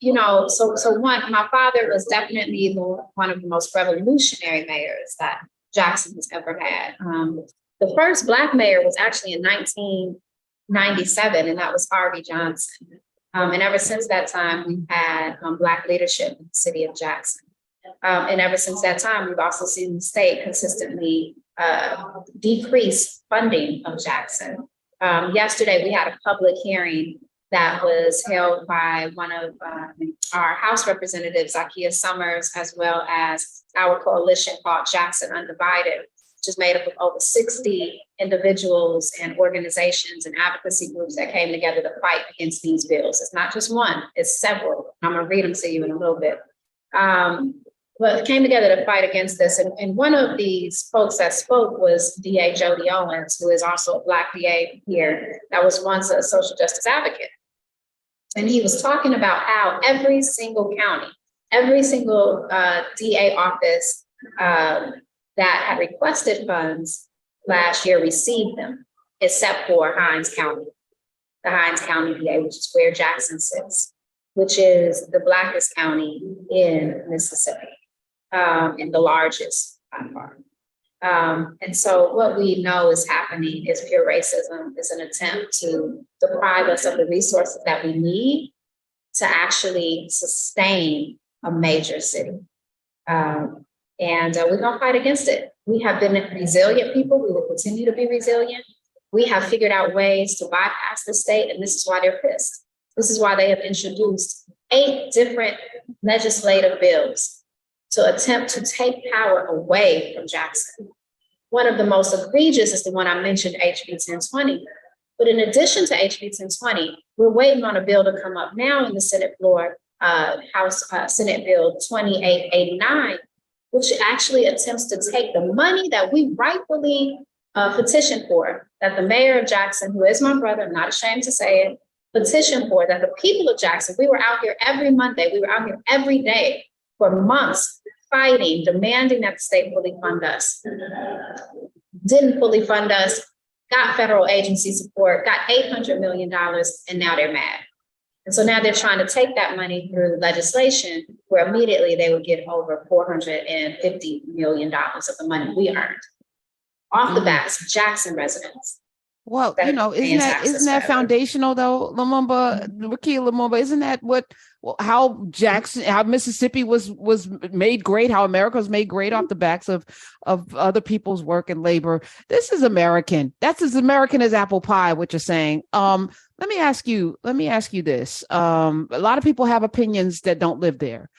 My father was definitely one of the most revolutionary mayors that Jackson has ever had. The first Black mayor was actually in 1997, and that was Harvey Johnson. And ever since that time, we've had Black leadership in the city of Jackson. And ever since that time, we've also seen the state consistently decrease funding of Jackson. Yesterday, we had a public hearing that was held by one of our House representatives, Zakiya Summers, as well as our coalition called Jackson Undivided, which is made up of over 60 individuals and organizations and advocacy groups that came together to fight against these bills. It's not just one, it's several. I'm gonna read them to you in a little bit. But came together to fight against this. And one of these folks that spoke was DA Jody Owens, who is also a Black DA here, that was once a social justice advocate. And he was talking about how every single county, every single DA office that had requested funds last year received them, except for Hinds County, the Hinds County DA, which is where Jackson sits, which is the Blackest county in Mississippi, and the largest by far. And so what we know is happening is pure racism is an attempt to deprive us of the resources that we need to actually sustain a major city. And we're gonna fight against it. We have been resilient people. We will continue to be resilient. We have figured out ways to bypass the state, and this is why they're pissed. This is why they have introduced 8 different legislative bills to attempt to take power away from Jackson. One of the most egregious is the one I mentioned, HB 1020. But in addition to HB 1020, we're waiting on a bill to come up now in the Senate floor, House Senate Bill 2889, which actually attempts to take the money that we rightfully petitioned for, that the mayor of Jackson, who is my brother, I'm not ashamed to say it, petitioned for, that the people of Jackson, we were out here every Monday, we were out here every day for months, fighting, demanding that the state fully fund us. Didn't fully fund us, got federal agency support, got $800 million, and now they're mad. And so now they're trying to take that money through legislation where immediately they would get over $450 million of the money we earned off the backs of Jackson residents. Well, isn't that foundational though, Lumumba, Rukia Lumumba? Isn't that how Mississippi was made great, how America was made great off the backs of other people's work and labor? This is American. That's as American as apple pie, what you're saying. Let me ask you this. A lot of people have opinions that don't live there.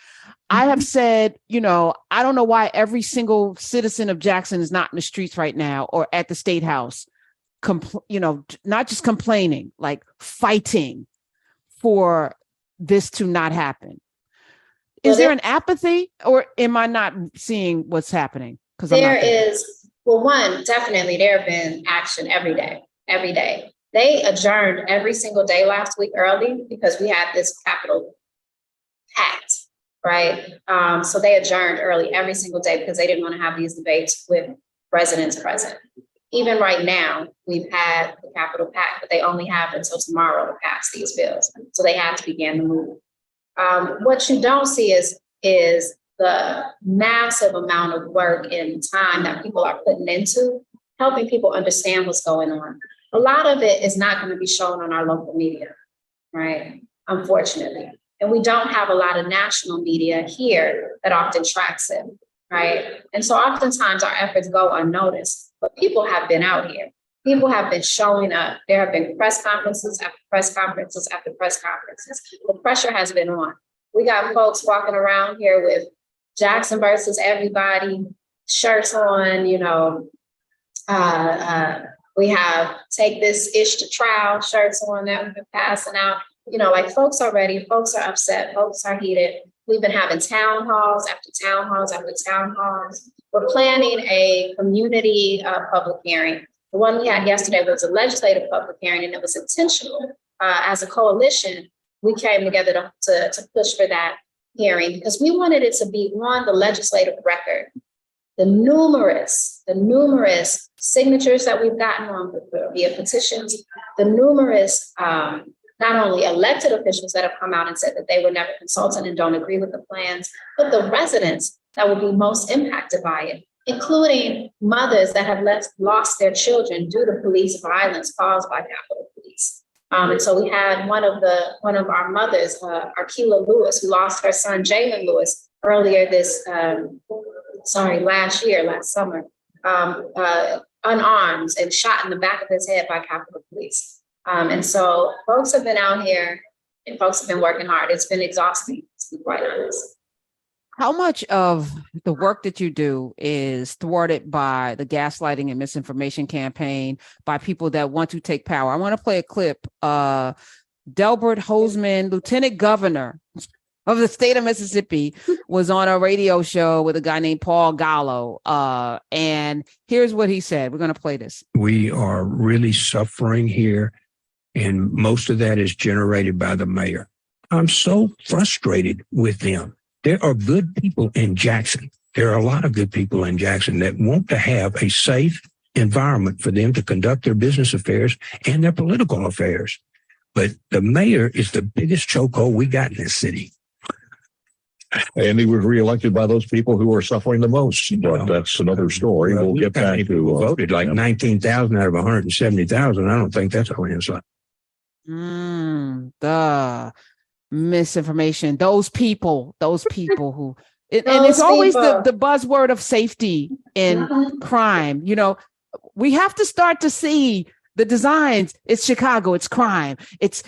I have said, I don't know why every single citizen of Jackson is not in the streets right now or at the State House, not just complaining, like fighting for this to not happen. Is there an apathy, or am I not seeing what's happening? Because there is, one, definitely there have been action every day. They adjourned every single day last week early because we had this Capitol packed, right? So they adjourned early every single day because they didn't want to have these debates with residents present. Even right now, we've had the Capitol packed, but they only have until tomorrow to pass these bills. So they have to begin the move. What you don't see is the massive amount of work and time that people are putting into helping people understand what's going on. A lot of it is not going to be shown on our local media, right? Unfortunately. And we don't have a lot of national media here that often tracks it, right? And so oftentimes our efforts go unnoticed. But people have been out here. People have been showing up. There have been press conferences after press conferences after press conferences. The pressure has been on. We got folks walking around here with Jackson versus everybody shirts on, we have take this ish to trial shirts on that we've been passing out. Folks are ready, folks are upset, folks are heated. We've been having town halls after town halls after town halls. We're planning a community public hearing. The one we had yesterday was a legislative public hearing, and it was intentional. As a coalition, we came together to push for that hearing because we wanted it to be, one, the legislative record. The numerous signatures that we've gotten on via petitions, the numerous not only elected officials that have come out and said that they were never consulted and don't agree with the plans, but the residents that will be most impacted by it, including mothers that have lost their children due to police violence caused by Capitol Police. And so we had one of our mothers, Arkila Lewis, who lost her son, Jalen Lewis, earlier last summer, unarmed and shot in the back of his head by Capitol Police. And so folks have been out here and folks have been working hard. It's been exhausting, to be quite honest. How much of the work that you do is thwarted by the gaslighting and misinformation campaign by people that want to take power? I want to play a clip. Delbert Hosemann, Lieutenant Governor of the state of Mississippi, was on a radio show with a guy named Paul Gallo. And here's what he said. We're going to play this. We are really suffering here, and most of that is generated by the mayor. I'm so frustrated with them. There are good people in Jackson. There are a lot of good people in Jackson that want to have a safe environment for them to conduct their business affairs and their political affairs. But the mayor is the biggest chokehold we got in this city. And he was reelected by those people who are suffering the most. But that's another story. We'll get back to who voted like 19,000 out of 170,000. I don't think that's a landslide. The misinformation. Those people who, and it's always the buzzword of safety and crime. You know, we have to start to see the designs. It's Chicago, it's crime. It's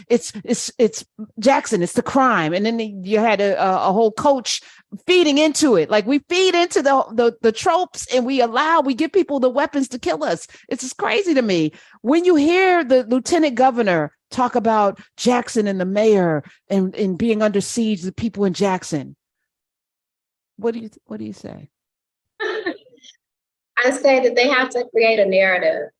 Jackson, it's the crime. And then you had a whole coach feeding into it. Like we feed into the tropes and we give people the weapons to kill us. It's just crazy to me. When you hear the lieutenant governor talk about Jackson and the mayor and being under siege, the people in Jackson, what do you say? I say that they have to create a narrative.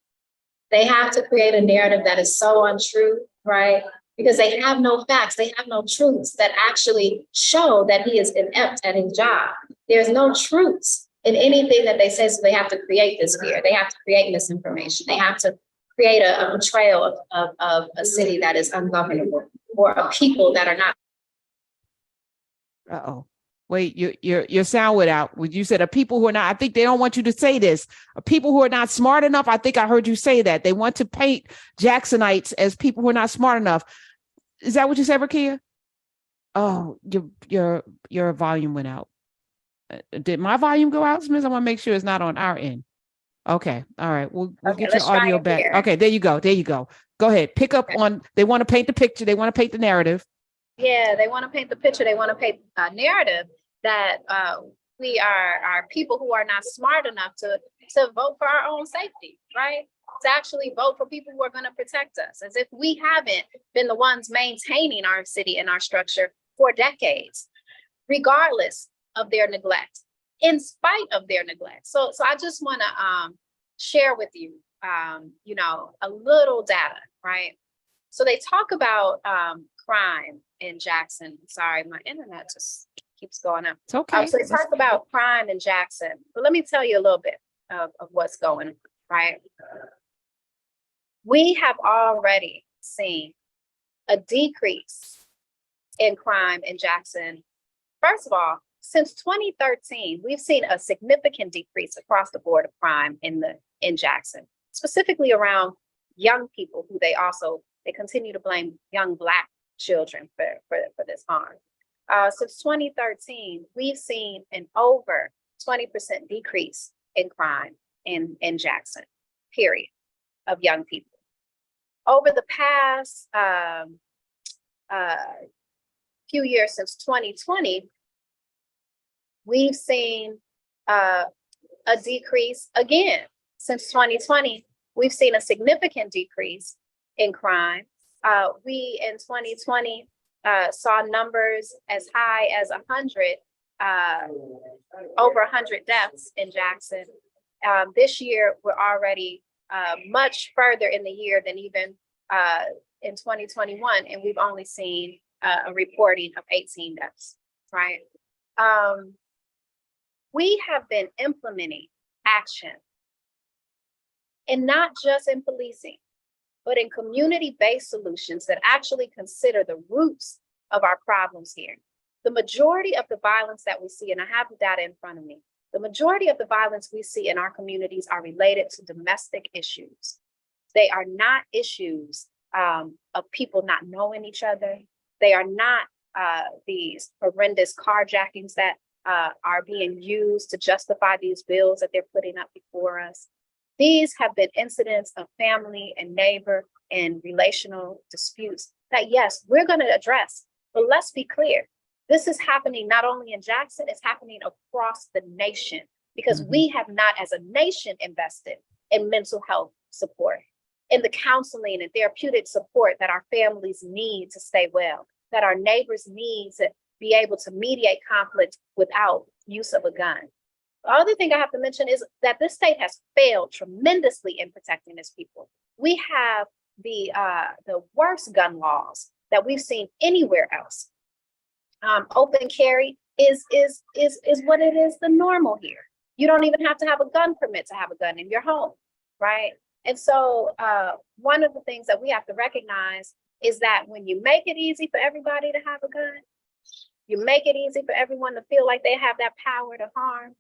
They have to create a narrative that is so untrue, right? Because they have no facts, they have no truths that actually show that he is inept at his job. There's no truths in anything that they say, so they have to create this fear. They have to create misinformation. They have to create a portrayal of a city that is ungovernable or of people that are not. Uh-oh. Wait, your sound went out. When you said of people who are not, I think they don't want you to say this. People who are not smart enough. I think I heard you say that. They want to paint Jacksonites as people who are not smart enough. Is that what you said, Rukia? Oh, your volume went out. Did my volume go out, Smith? I want to make sure it's not on our end. Okay. All right. We'll get your audio back. Here. Okay. There you go. Go ahead. Pick up on, they want to paint the picture. They want to paint the narrative. Yeah, they want to paint the picture. They want to paint a narrative that we are people who are not smart enough to vote for our own safety, right? To actually vote for people who are going to protect us, as if we haven't been the ones maintaining our city and our structure for decades, regardless of their neglect, in spite of their neglect. So I just want to share with you, a little data, right? So they talk about crime in Jackson. Sorry, my internet just keeps going up. It's okay. So they talk about crime in Jackson. But let me tell you a little bit of what's going on, right? We have already seen a decrease in crime in Jackson. First of all, since 2013, we've seen a significant decrease across the board of crime in Jackson, specifically around young people who they continue to blame young Black children for this harm. Since 2013, we've seen an over 20% decrease in crime in Jackson, period, of young people. Over the past few years, since 2020, we've seen a decrease again. Since 2020, we've seen a significant decrease in crime. We in 2020 saw numbers as high as 100, over 100 deaths in Jackson. This year, we're already much further in the year than even in 2021, and we've only seen a reporting of 18 deaths, right? We have been implementing action, and not just in policing, but in community-based solutions that actually consider the roots of our problems here. The majority of the violence that we see, and I have the data in front of me, the majority of the violence we see in our communities are related to domestic issues. They are not issues of people not knowing each other. They are not these horrendous carjackings that are being used to justify these bills that they're putting up before us. These have been incidents of family and neighbor and relational disputes that, yes, we're going to address. But let's be clear, this is happening not only in Jackson, it's happening across the nation because we have not as a nation invested in mental health support, in the counseling and therapeutic support that our families need to stay well, that our neighbors need to be able to mediate conflict without use of a gun. The other thing I have to mention is that this state has failed tremendously in protecting its people. We have the worst gun laws that we've seen anywhere else. Open carry is what it is the normal here. You don't even have to have a gun permit to have a gun in your home, right? And so one of the things that we have to recognize is that when you make it easy for everybody to have a gun, you make it easy for everyone to feel like they have that power to harm,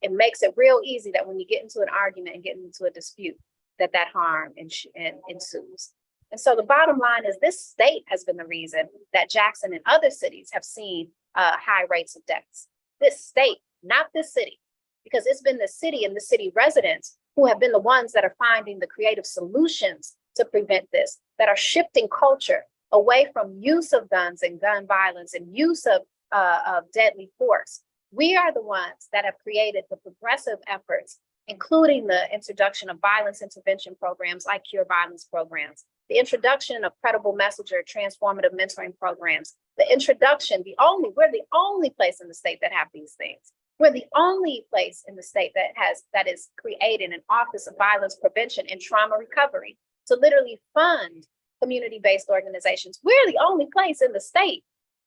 it makes it real easy that when you get into an argument and get into a dispute, that harm ensues. And so the bottom line is this state has been the reason that Jackson and other cities have seen high rates of deaths. This state, not this city, because it's been the city and the city residents who have been the ones that are finding the creative solutions to prevent this, that are shifting culture away from use of guns and gun violence and use of deadly force. We are the ones that have created the progressive efforts, including the introduction of violence intervention programs like Cure Violence programs, the introduction of credible messenger transformative mentoring programs, the introduction, we're the only place in the state that have these things. We're the only place in the state that is creating an Office of Violence Prevention and Trauma Recovery to literally fund community-based organizations. We're the only place in the state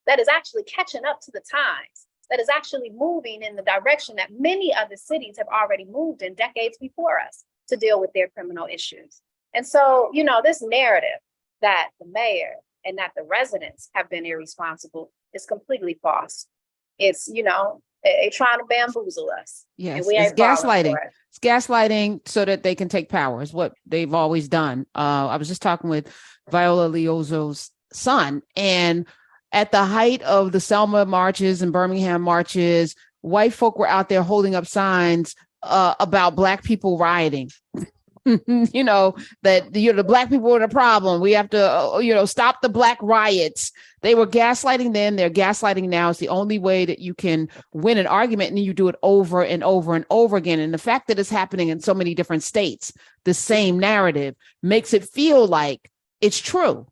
that is actually catching up to the times, that is actually moving in the direction that many other cities have already moved in decades before us to deal with their criminal issues. And so, this narrative that the mayor and that the residents have been irresponsible is completely false. It's, they're trying to bamboozle us. Yes, and we it's ain't falling gaslighting. for it. It's gaslighting so that they can take power is what they've always done. I was just talking with Viola Liozzo's son, and at the height of the Selma marches and Birmingham marches, white folk were out there holding up signs about Black people rioting. That the Black people are the problem. We have to, stop the Black riots. They were gaslighting then. They're gaslighting now. It's the only way that you can win an argument, and you do it over and over and over again. And the fact that it's happening in so many different states, the same narrative makes it feel like it's true.